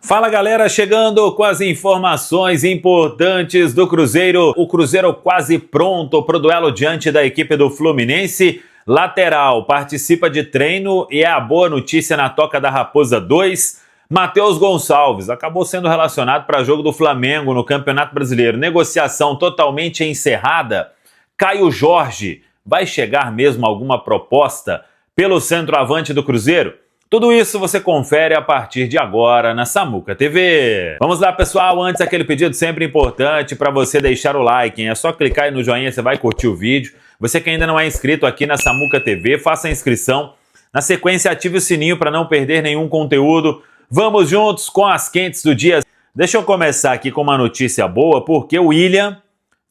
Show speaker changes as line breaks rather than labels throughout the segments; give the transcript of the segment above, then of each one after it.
Fala galera, chegando com as informações importantes do Cruzeiro. O Cruzeiro quase pronto para o duelo diante da equipe do Fluminense. Lateral participa de treino e é a boa notícia na Toca da Raposa 2. Matheus Gonçalves acabou sendo relacionado para jogo do Flamengo no Campeonato Brasileiro. Negociação totalmente encerrada. Caio Jorge, vai chegar mesmo alguma proposta pelo centroavante do Cruzeiro? Tudo isso você confere a partir de agora na Samuca TV. Vamos lá, pessoal. Antes, aquele pedido sempre importante para você deixar o like, hein? É só clicar aí no joinha, você vai curtir o vídeo. Você que ainda não é inscrito aqui na Samuca TV, faça a inscrição. Na sequência, ative o sininho para não perder nenhum conteúdo. Vamos juntos com as quentes do dia. Deixa eu começar aqui com uma notícia boa, porque o William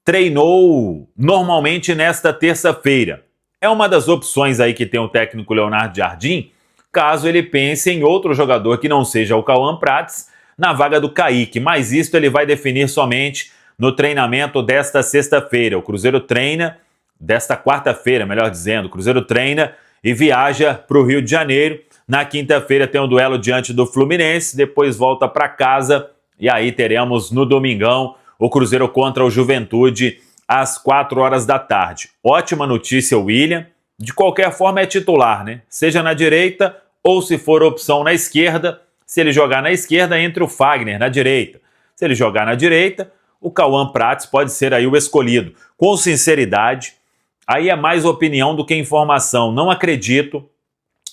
treinou normalmente nesta terça-feira. É uma das opções aí que tem o técnico Leonardo Jardim, caso ele pense em outro jogador que não seja o Cauã Prates na vaga do Kaique, mas isso ele vai definir somente no treinamento desta sexta-feira. O Cruzeiro treina, desta quarta-feira, melhor dizendo, o Cruzeiro treina e viaja para o Rio de Janeiro. Na quinta-feira tem um duelo diante do Fluminense, depois volta para casa e aí teremos no domingão o Cruzeiro contra o Juventude às 4 horas da tarde. Ótima notícia, William. De qualquer forma é titular, né? Seja na direita ou, se for opção, na esquerda. Se ele jogar na esquerda, entre o Fagner na direita. Se ele jogar na direita, o Cauã Prates pode ser aí o escolhido. Com sinceridade, aí é mais opinião do que informação. Não acredito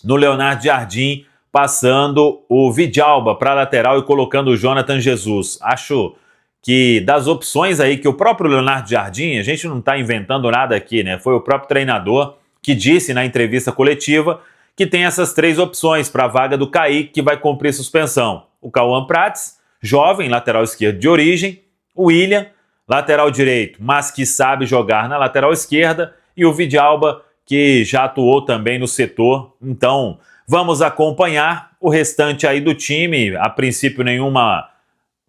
no Leonardo Jardim passando o Vidalba para a lateral e colocando o Jonathan Jesus. Acho que das opções aí que o próprio Leonardo Jardim, a gente não está inventando nada aqui, né? Foi o próprio treinador que disse na entrevista coletiva que tem essas três opções para a vaga do Kaique, que vai cumprir suspensão. O Cauã Prates, jovem, lateral esquerdo de origem. O William, lateral direito, mas que sabe jogar na lateral esquerda. E o Vidalba, que já atuou também no setor. Então, vamos acompanhar o restante aí do time. A princípio, nenhuma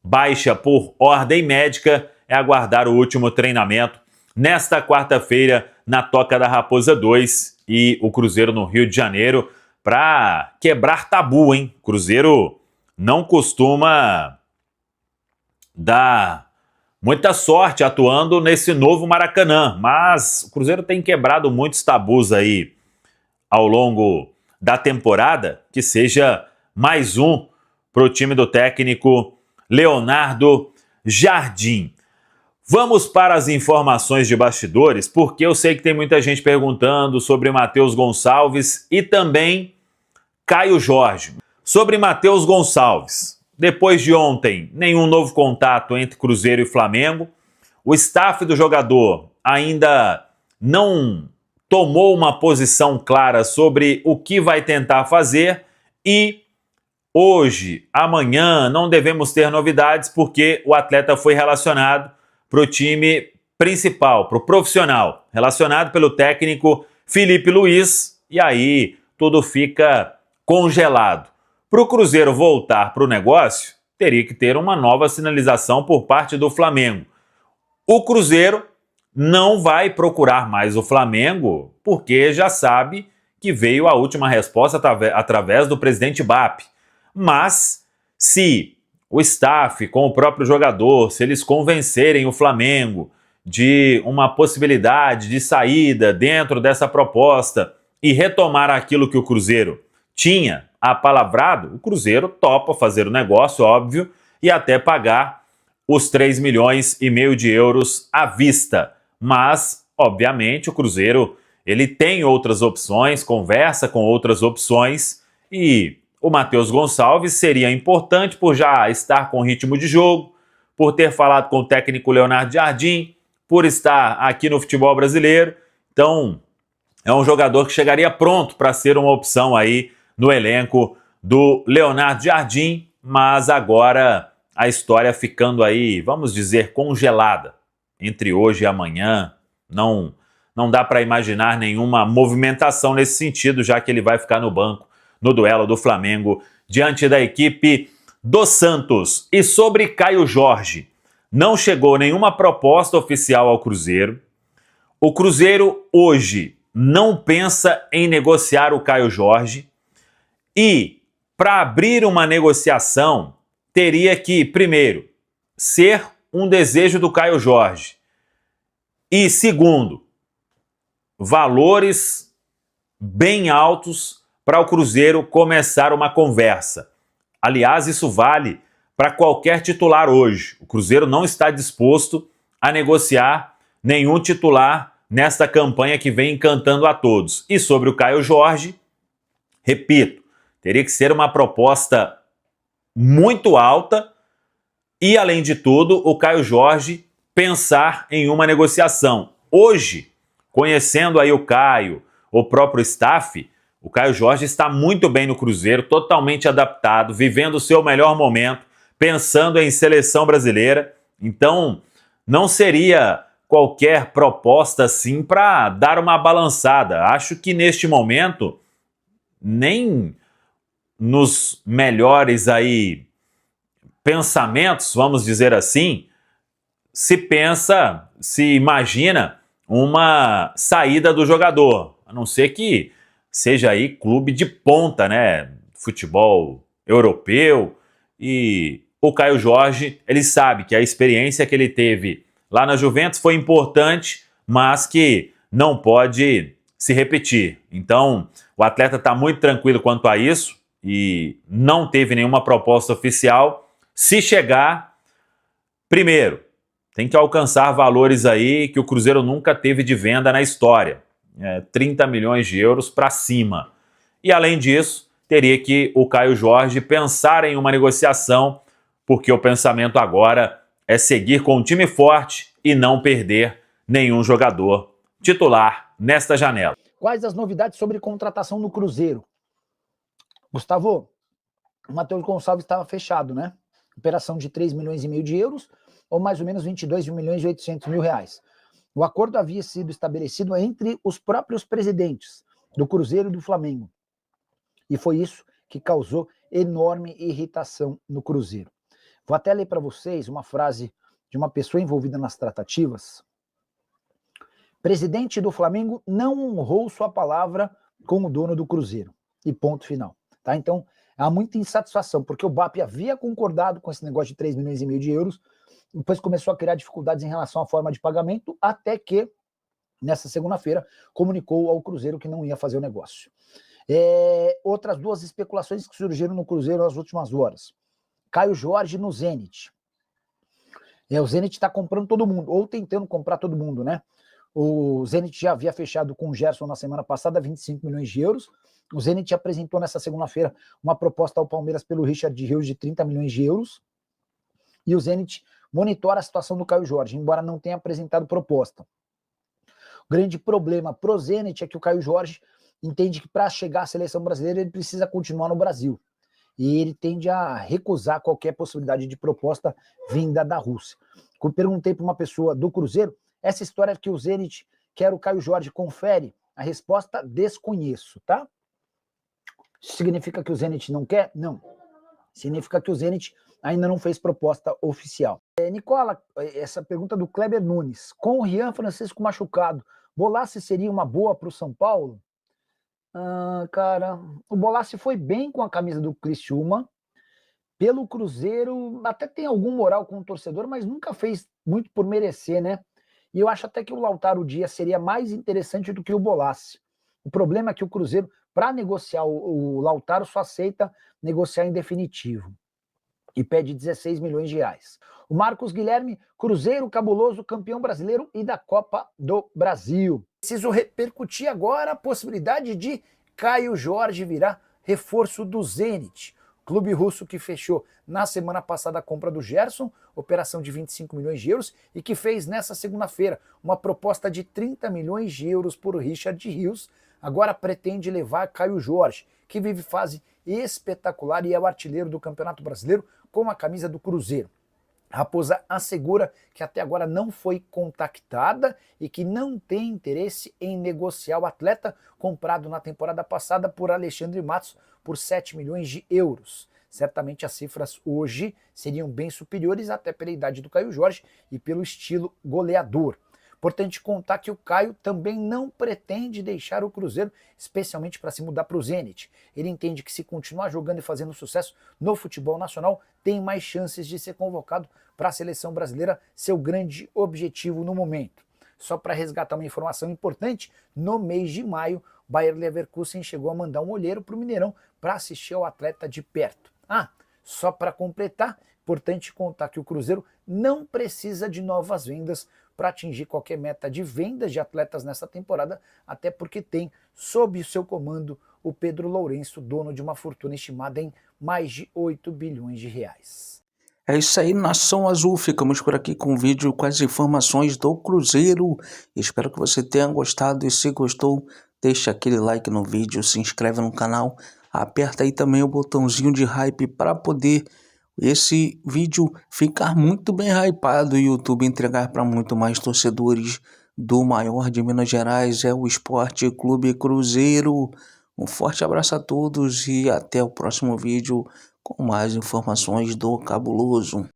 baixa por ordem médica. É aguardar o último treinamento nesta quarta-feira na Toca da Raposa 2 e o Cruzeiro no Rio de Janeiro para quebrar tabu, hein? Cruzeiro não costuma dar muita sorte atuando nesse novo Maracanã, mas o Cruzeiro tem quebrado muitos tabus aí ao longo da temporada, que seja mais um para o time do técnico Leonardo Jardim. Vamos para as informações de bastidores, porque eu sei que tem muita gente perguntando sobre Matheus Gonçalves e também Caio Jorge. Sobre Matheus Gonçalves, depois de ontem, nenhum novo contato entre Cruzeiro e Flamengo. O staff do jogador ainda não tomou uma posição clara sobre o que vai tentar fazer e hoje, amanhã, não devemos ter novidades porque o atleta foi relacionado para o time principal, para o profissional, relacionado pelo técnico Felipe Luiz, e aí tudo fica congelado. Para o Cruzeiro voltar para o negócio, teria que ter uma nova sinalização por parte do Flamengo. O Cruzeiro não vai procurar mais o Flamengo, porque já sabe que veio a última resposta através do presidente BAP. Mas, se o staff, com o próprio jogador, se eles convencerem o Flamengo de uma possibilidade de saída dentro dessa proposta e retomar aquilo que o Cruzeiro tinha apalavrado, o Cruzeiro topa fazer o negócio, óbvio, e até pagar os 3,5 milhões de euros à vista. Mas, obviamente, o Cruzeiro ele tem outras opções, conversa com outras opções e o Matheus Gonçalves seria importante por já estar com ritmo de jogo, por ter falado com o técnico Leonardo Jardim, por estar aqui no futebol brasileiro. Então, é um jogador que chegaria pronto para ser uma opção aí no elenco do Leonardo Jardim, mas agora a história ficando aí, vamos dizer, congelada. Entre hoje e amanhã, não dá para imaginar nenhuma movimentação nesse sentido, já que ele vai ficar no banco no duelo do Flamengo diante da equipe do Santos. E sobre Caio Jorge, não chegou nenhuma proposta oficial ao Cruzeiro. O Cruzeiro hoje não pensa em negociar o Caio Jorge e para abrir uma negociação teria que, primeiro, ser um desejo do Caio Jorge. E, segundo, valores bem altos para o Cruzeiro começar uma conversa. Aliás, isso vale para qualquer titular hoje. O Cruzeiro não está disposto a negociar nenhum titular nesta campanha que vem encantando a todos. E sobre o Caio Jorge, repito, teria que ser uma proposta muito alta e, além de tudo, o Caio Jorge pensar em uma negociação. Hoje, conhecendo aí o Caio, o próprio staff, o Caio Jorge está muito bem no Cruzeiro, totalmente adaptado, vivendo o seu melhor momento, pensando em seleção brasileira. Então, não seria qualquer proposta assim para dar uma balançada. Acho que neste momento, nem nos melhores aí pensamentos, vamos dizer assim, se imagina uma saída do jogador, a não ser que seja aí clube de ponta, né? Futebol europeu. E o Caio Jorge, ele sabe que a experiência que ele teve lá na Juventus foi importante, mas que não pode se repetir. Então, o atleta está muito tranquilo quanto a isso e não teve nenhuma proposta oficial. Se chegar, primeiro, tem que alcançar valores aí que o Cruzeiro nunca teve de venda na história. 30 milhões de euros para cima. E além disso, teria que o Caio Jorge pensar em uma negociação, porque o pensamento agora é seguir com um time forte e não perder nenhum jogador titular nesta janela.
Quais as novidades sobre contratação no Cruzeiro? Gustavo, o Matheus Gonçalves estava fechado, né? Operação de 3 milhões e meio de euros, ou mais ou menos 22 milhões e 800 mil reais. O acordo havia sido estabelecido entre os próprios presidentes do Cruzeiro e do Flamengo. E foi isso que causou enorme irritação no Cruzeiro. Vou até ler para vocês uma frase de uma pessoa envolvida nas tratativas. Presidente do Flamengo não honrou sua palavra com o dono do Cruzeiro. E ponto final. Tá? Então, há muita insatisfação, porque o BAP havia concordado com esse negócio de 3 milhões e meio de euros, depois começou a criar dificuldades em relação à forma de pagamento, até que, nessa segunda-feira, comunicou ao Cruzeiro que não ia fazer o negócio. Outras duas especulações que surgiram no Cruzeiro nas últimas horas. Caio Jorge no Zenit. O Zenit está comprando todo mundo, ou tentando comprar todo mundo, né? O Zenit já havia fechado com o Gerson na semana passada 25 milhões de euros. O Zenit apresentou nessa segunda-feira uma proposta ao Palmeiras pelo Richard Rios de 30 milhões de euros. E o Zenit monitora a situação do Caio Jorge, embora não tenha apresentado proposta. O grande problema pro Zenit é que o Caio Jorge entende que para chegar à seleção brasileira ele precisa continuar no Brasil. E ele tende a recusar qualquer possibilidade de proposta vinda da Rússia. Eu perguntei para uma pessoa do Cruzeiro, essa história que o Zenit quer o Caio Jorge, confere? A resposta, desconheço, tá? Significa que o Zenit não quer? Não. Significa que o Zenit ainda não fez proposta oficial. Nicola, essa pergunta do Kleber Nunes. Com o Rian Francisco machucado, Bolassi seria uma boa para o São Paulo? Cara, o Bolassi foi bem com a camisa do Criciúma. Pelo Cruzeiro, até tem algum moral com o torcedor, mas nunca fez muito por merecer, né? E eu acho até que o Lautaro Dias seria mais interessante do que o Bolassi. O problema é que o Cruzeiro, para negociar o Lautaro, só aceita negociar em definitivo. E pede 16 milhões de reais. O Marcos Guilherme, Cruzeiro cabuloso, campeão brasileiro e da Copa do Brasil. Preciso repercutir agora a possibilidade de Caio Jorge virar reforço do Zenit. Clube russo que fechou na semana passada a compra do Gerson, operação de 25 milhões de euros, e que fez nessa segunda-feira uma proposta de 30 milhões de euros por Richard Rios, agora pretende levar Caio Jorge, que vive fase espetacular e é o artilheiro do Campeonato Brasileiro com a camisa do Cruzeiro. Raposa assegura que até agora não foi contactada e que não tem interesse em negociar o atleta comprado na temporada passada por Alexandre Matos por 7 milhões de euros. Certamente as cifras hoje seriam bem superiores, até pela idade do Caio Jorge e pelo estilo goleador. Importante contar que o Caio também não pretende deixar o Cruzeiro, especialmente para se mudar para o Zenit. Ele entende que se continuar jogando e fazendo sucesso no futebol nacional, tem mais chances de ser convocado para a seleção brasileira, seu grande objetivo no momento. Só para resgatar uma informação importante, no mês de maio, Bayer Leverkusen chegou a mandar um olheiro para o Mineirão para assistir ao atleta de perto. Só para completar, importante contar que o Cruzeiro não precisa de novas vendas para atingir qualquer meta de vendas de atletas nessa temporada, até porque tem sob o seu comando o Pedro Lourenço, dono de uma fortuna estimada em mais de 8 bilhões de reais.
É isso aí, Nação Azul. Ficamos por aqui com o vídeo com as informações do Cruzeiro. Espero que você tenha gostado e se gostou, deixa aquele like no vídeo, se inscreve no canal, aperta aí também o botãozinho de hype para poder esse vídeo ficar muito bem hypado e o YouTube entregar para muito mais torcedores do maior de Minas Gerais, é o Esporte Clube Cruzeiro. Um forte abraço a todos e até o próximo vídeo com mais informações do Cabuloso.